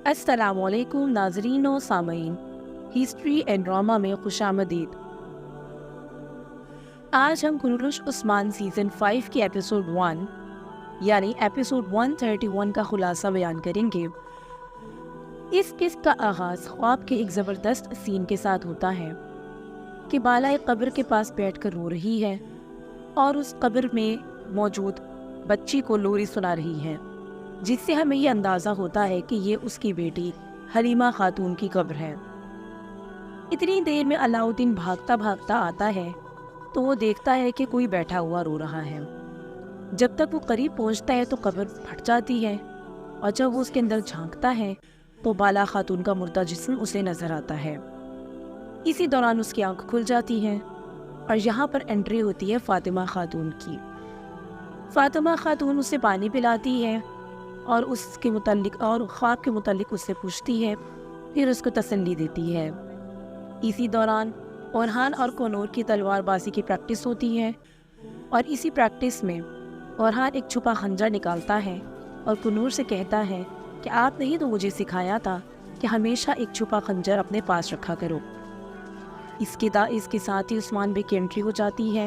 السلام علیکم ناظرین و سامعین، ہسٹری اینڈ ڈراما میں خوش آمدید۔ آج ہم کنولش عثمان سیزن 5 کی ایپیسوڈ 1 یعنی ایپیسوڈ 131 کا خلاصہ بیان کریں گے۔ اس قسط کا آغاز خواب کے ایک زبردست سین کے ساتھ ہوتا ہے کہ بالا ایک قبر کے پاس بیٹھ کر رو رہی ہے اور اس قبر میں موجود بچی کو لوری سنا رہی ہے، جس سے ہمیں یہ اندازہ ہوتا ہے کہ یہ اس کی بیٹی حلیمہ خاتون کی قبر ہے۔ اتنی دیر میں علاء الدین بھاگتا بھاگتا آتا ہے تو وہ دیکھتا ہے کہ کوئی بیٹھا ہوا رو رہا ہے۔ جب تک وہ قریب پہنچتا ہے تو قبر پھٹ جاتی ہے، اور جب وہ اس کے اندر جھانکتا ہے تو بالا خاتون کا مردہ جسم اسے نظر آتا ہے۔ اسی دوران اس کی آنکھ کھل جاتی ہے اور یہاں پر انٹری ہوتی ہے فاطمہ خاتون کی۔ فاطمہ خاتون اسے پانی پلاتی ہے اور اس کے متعلق اور خواب کے متعلق اس سے پوچھتی ہے، پھر اس کو تسلی دیتی ہے۔ اسی دوران اورہان اور کنور کی تلوار بازی کی پریکٹس ہوتی ہے، اور اسی پریکٹس میں اورہان ایک چھپا خنجر نکالتا ہے اور کنور سے کہتا ہے کہ آپ نے ہی تو مجھے سکھایا تھا کہ ہمیشہ ایک چھپا خنجر اپنے پاس رکھا کرو۔ اس کے ساتھ ہی عثمان بے کی انٹری ہو جاتی ہے،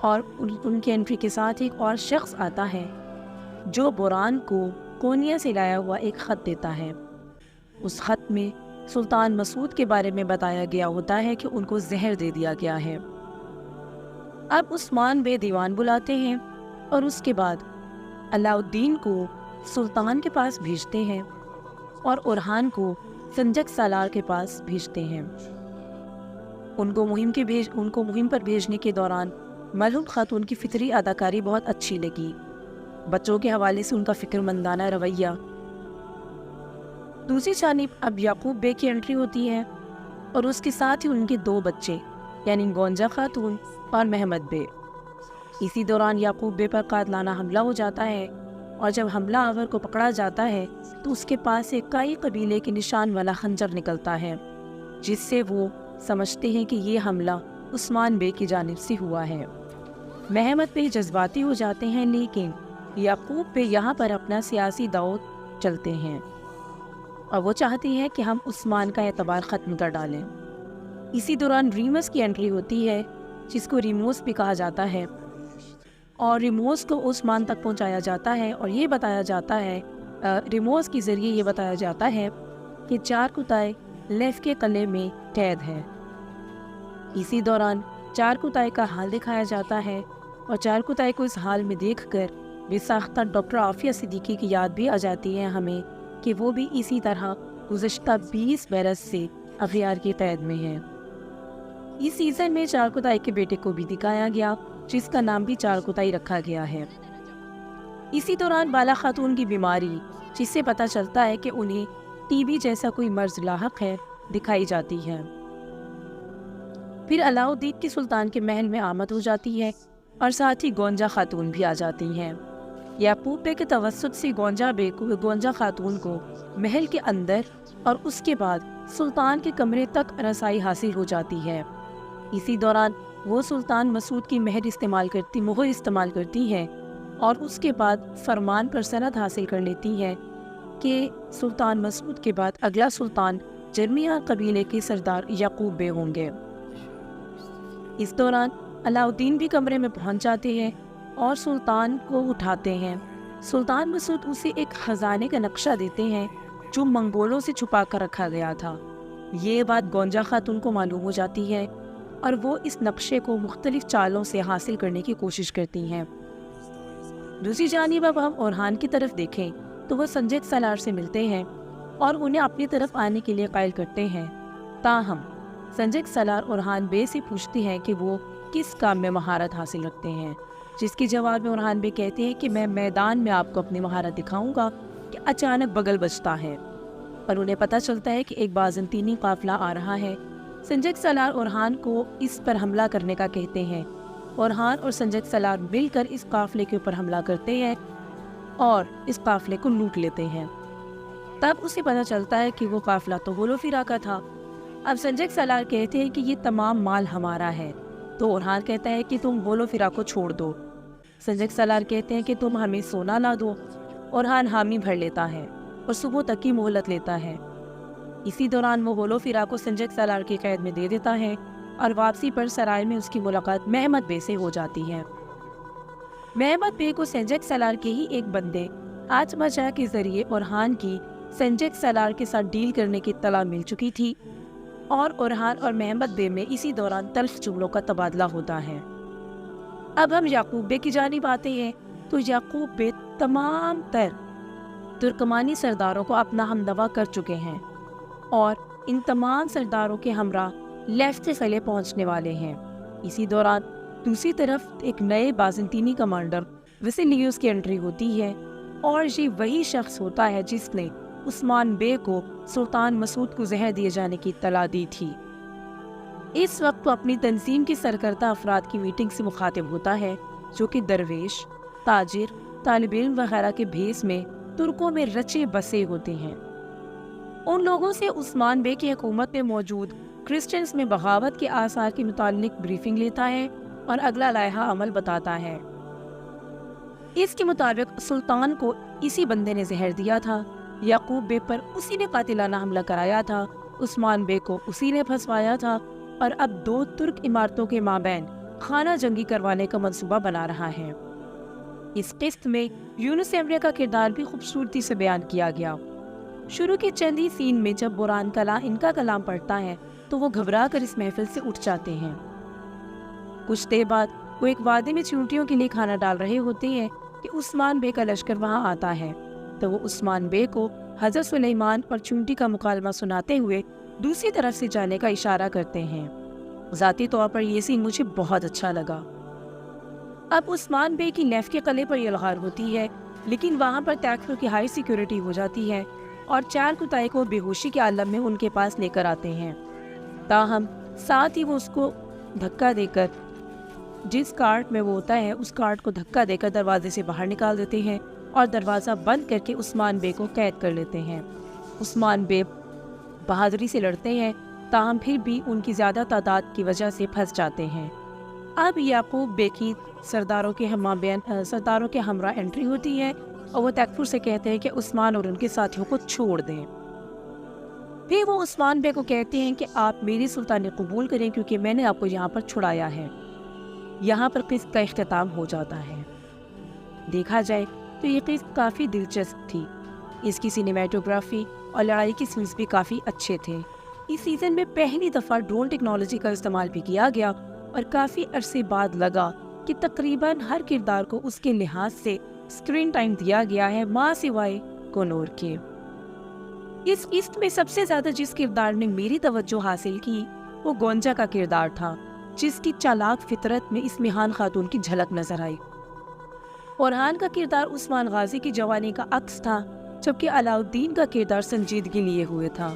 اور ان کی انٹری کے ساتھ ایک اور شخص آتا ہے جو بوران کو کونیا سے لایا ہوا ایک خط دیتا ہے۔ اس خط میں سلطان مسعود کے بارے میں بتایا گیا ہوتا ہے کہ ان کو زہر دے دیا گیا ہے۔ اب عثمان بے دیوان بلاتے ہیں اور اس کے بعد علاء الدین کو سلطان کے پاس بھیجتے ہیں اور اورہان کو سنجق سالار کے پاس بھیجتے ہیں۔ ان کو مہم پر بھیجنے کے دوران مرحوم خاتون کی فطری اداکاری بہت اچھی لگی۔ بچوں کے حوالے سے ان کا فکر مندانہ رویہ۔ دوسری جانب اب یعقوب بے کی انٹری ہوتی ہے اور اس کے ساتھ ہی ان کے 2 بچے یعنی گونجا خاتون اور محمد بے۔ اسی دوران یعقوب بے پر قاتلانہ حملہ ہو جاتا ہے، اور جب حملہ آور کو پکڑا جاتا ہے تو اس کے پاس ایک کائی قبیلے کے نشان والا خنجر نکلتا ہے، جس سے وہ سمجھتے ہیں کہ یہ حملہ عثمان بے کی جانب سے ہوا ہے۔ محمد بے جذباتی ہو جاتے ہیں، لیکن یعقوب بے یہاں پر اپنا سیاسی داؤ چلتے ہیں اور وہ چاہتے ہیں کہ ہم عثمان کا اعتبار ختم کر ڈالیں۔ اسی دوران ریمس کی انٹری ہوتی ہے، جس کو ریموس بھی کہا جاتا ہے، اور ریموس کو عثمان تک پہنچایا جاتا ہے، اور یہ بتایا جاتا ہے ریموس کے ذریعے یہ بتایا جاتا ہے کہ چارکتائے لیف کے قلعے میں قید ہے۔ اسی دوران چارکتائے کا حال دکھایا جاتا ہے، اور چارکتائے کو اس حال میں دیکھ کر بے ساختہ ڈاکٹر عافیہ صدیقی کی یاد بھی آ جاتی ہے ہمیں کہ وہ بھی اسی طرح گزشتہ 20 برس سے اغیار کی قید میں ہے۔ اس سیزن میں چارکتائی کے بیٹے کو بھی دکھایا گیا، جس کا نام بھی چارکتائی رکھا گیا ہے۔ اسی دوران بالا خاتون کی بیماری، جس سے پتہ چلتا ہے کہ انہیں ٹی بی جیسا کوئی مرض لاحق ہے، دکھائی جاتی ہے۔ پھر علاء الدین کی سلطان کے محل میں آمد ہو جاتی ہے، اور ساتھ ہی گونجا خاتون بھی آ جاتی ہیں۔ یعقوب بے کے توسط سے گونجا خاتون کو محل کے اندر اور اس کے بعد سلطان کے کمرے تک رسائی حاصل ہو جاتی ہے۔ اسی دوران وہ سلطان مسعود کی مہر استعمال کرتی ہے، اور اس کے بعد فرمان پر سند حاصل کر لیتی ہے کہ سلطان مسعود کے بعد اگلا سلطان جرمیہ قبیلے کے سردار یعقوب بے ہوں گے۔ اس دوران علاء الدین بھی کمرے میں پہنچ جاتے ہیں اور سلطان کو اٹھاتے ہیں۔ سلطان مسعود اسے ایک خزانے کا نقشہ دیتے ہیں جو منگولوں سے چھپا کر رکھا گیا تھا۔ یہ بات گونجا خاتون کو معلوم ہو جاتی ہے، اور وہ اس نقشے کو مختلف چالوں سے حاصل کرنے کی کوشش کرتی ہیں۔ دوسری جانب اب ہم اورہان کی طرف دیکھیں تو وہ سنجق سالار سے ملتے ہیں اور انہیں اپنی طرف آنے کے لیے قائل کرتے ہیں۔ تاہم سنجق سالار اورہان بے سے پوچھتے ہیں کہ وہ کس کام میں مہارت حاصل رکھتے ہیں، جس کے جواب میں اورہان بے کہتے ہیں کہ میں میدان میں آپ کو اپنی مہارت دکھاؤں گا کہ اچانک بغل بجتا ہے، اور انہیں پتہ چلتا ہے کہ ایک بازنطینی قافلہ آ رہا ہے۔ سنجق سالار اورہان کو اس پر حملہ کرنے کا کہتے ہیں۔ اورہان اور سنجق سالار مل کر اس قافلے کے اوپر حملہ کرتے ہیں اور اس قافلے کو لوٹ لیتے ہیں۔ تب اسے پتہ چلتا ہے کہ وہ قافلہ تو غول و فرا کا تھا۔ اب سنجق سالار کہتے ہیں کہ یہ تمام مال ہمارا ہے، تو اورہان کہتا ہے کہ تم غول و فرا کو چھوڑ دو۔ سنجق سالار کہتے ہیں کہ تم ہمیں سونا لا دو۔ اورہان حامی بھر لیتا ہے۔ اور صبح تک کی مہلت لیتا ہے۔ اسی دوران وہ ہولو فرا کو سنجق سالار کی قید میں دے دیتا ہے اور واپسی پر سرائے میں اس کی ملاقات محمد بے سے ہو جاتی ہے۔ محمد بے کو سنجق سالار کے ہی ایک بندے آچما شاہ کے ذریعے اورہان کی سنجق سالار کے ساتھ ڈیل کرنے کی اطلاع مل چکی تھی اور اورہان اور محمد بے میں اسی دوران تلخ جملوں کا تبادلہ ہوتا ہے۔ اب ہم یعقوب بے کی جانب آتے ہیں تو یعقوب بے تمام تر ترکمانی سرداروں کو اپنا ہمنوا کر چکے ہیں اور ان تمام سرداروں کے ہمراہ لیفٹ قلعے پہنچنے والے ہیں۔ اسی دوران دوسری طرف ایک نئے بازنطینی کمانڈر وسیلیوس کی انٹری ہوتی ہے اور یہ وہی شخص ہوتا ہے جس نے عثمان بے کو سلطان مسعود کو زہر دیے جانے کی اطلاع دی تھی۔ اس وقت وہ اپنی تنظیم کے سرکردہ افراد کی میٹنگ سے مخاطب ہوتا ہے جو کہ درویش، تاجر، طالب علم وغیرہ کے بھیس میں ترکوں میں رچے بسے ہوتے ہیں۔ ان لوگوں سے عثمان بے کی حکومت میں موجود کرسچنز میں بغاوت کے آثار کے متعلق بریفنگ لیتا ہے اور اگلا لائحہ عمل بتاتا ہے۔ اس کے مطابق سلطان کو اسی بندے نے زہر دیا تھا، یعقوب بے پر اسی نے قاتلانہ حملہ کرایا تھا، عثمان بے کو اسی نے پھنسوایا تھا اور اب دو ترک عمارتوں کے مابین خانہ جنگی کروانے کا منصوبہ بنا رہا ہے۔ اس قسط میں یونس ایمریہ کا کردار بھی خوبصورتی سے بیان کیا گیا۔ شروع کے چند ہی سین میں جب برہان کلاں ان کا کلام پڑھتا ہے تو وہ گھبرا کر اس محفل سے اٹھ جاتے ہیں۔ کچھ دیر بعد وہ ایک وادی میں چونٹیوں کے لیے کھانا ڈال رہے ہوتے ہیں کہ عثمان بے کا لشکر وہاں آتا ہے، تو وہ عثمان بے کو حضرت سلیمان اور چونٹی کا مکالمہ سناتے ہوئے دوسری طرف سے جانے کا اشارہ کرتے ہیں۔ ذاتی طور پر یہ سین مجھے بہت اچھا لگا۔ اب عثمان بے کی لیف کے قلعے پر یلغار ہوتی ہے، لیکن وہاں پر تیکفر کی ہائی سیکیورٹی ہو جاتی ہے اور چار کتائی کو بے ہوشی کے عالم میں ان کے پاس لے کر آتے ہیں۔ تاہم ساتھ ہی وہ اس کو دھکا دے کر، جس کارٹ میں وہ ہوتا ہے اس کارٹ کو دھکا دے کر دروازے سے باہر نکال دیتے ہیں اور دروازہ بند کر کے عثمان بے کو قید کر لیتے ہیں۔ عثمان بے بہادری سے لڑتے ہیں، تاہم پھر بھی ان کی زیادہ تعداد کی وجہ سے پھنس جاتے ہیں۔ اب یعقوب بے کی سرداروں کے ہمراہ انٹری ہوتی ہے اور وہ تیکفر سے کہتے ہیں کہ عثمان اور ان کے ساتھیوں کو چھوڑ دیں۔ پھر وہ عثمان بے کو کہتے ہیں کہ آپ میری سلطانی قبول کریں کیونکہ میں نے آپ کو یہاں پر چھڑایا ہے۔ یہاں پر قسط کا اختتام ہو جاتا ہے۔ دیکھا جائے تو یہ قسط کافی دلچسپ تھی، اس کی سینیمیٹوگرافی اور لڑائی کی سینز بھی کافی اچھے تھے۔ اس سیزن میں پہلی دفعہ ڈرون ٹیکنالوجی کا استعمال بھی کیا گیا اور کافی عرصے بعد لگا کہ تقریباً ہر کردار کو اس کے لحاظ سے اسکرین ٹائم دیا گیا ہے، ماں سوائے کنور کے۔ اس قسط میں سب سے زیادہ جس کردار نے میری توجہ حاصل کی وہ گونجا کا کردار تھا، جس کی چالاک فطرت میں اس مہان خاتون کی جھلک نظر آئی۔ اورہان کا کردار عثمان غازی کی جوانی کا عکس تھا، جبکہ علاؤالدین کا کردار سنجیدگی لیے ہوئے تھا۔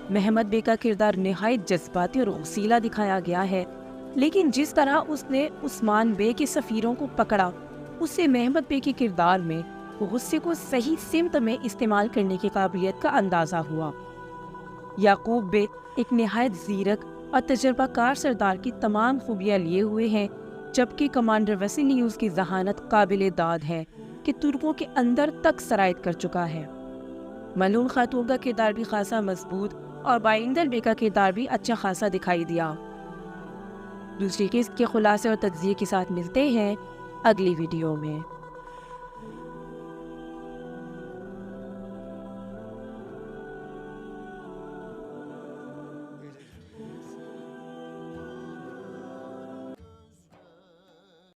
محمد بے کا کردار نہایت جذباتی اور غصیلا دکھایا گیا ہے، لیکن جس طرح اس نے عثمان بے کے سفیروں کو پکڑا، اس سے محمد بے کے کردار میں غصے کو صحیح سمت میں استعمال کرنے کی قابلیت کا اندازہ ہوا۔ یعقوب بے ایک نہایت زیرک اور تجربہ کار سردار کی تمام خوبیاں لیے ہوئے ہیں، جبکہ کمانڈر وسیلیوس کی ذہانت قابل داد ہے کہ ترکوں کے اندر تک سرایت کر چکا ہے۔ ملون خاتون کا کردار بھی خاصا مضبوط اور بائندر بے کا کردار بھی اچھا خاصا دکھائی دیا۔ دوسری قسط کے خلاصے اور تجزیے کے ساتھ ملتے ہیں اگلی ویڈیو میں۔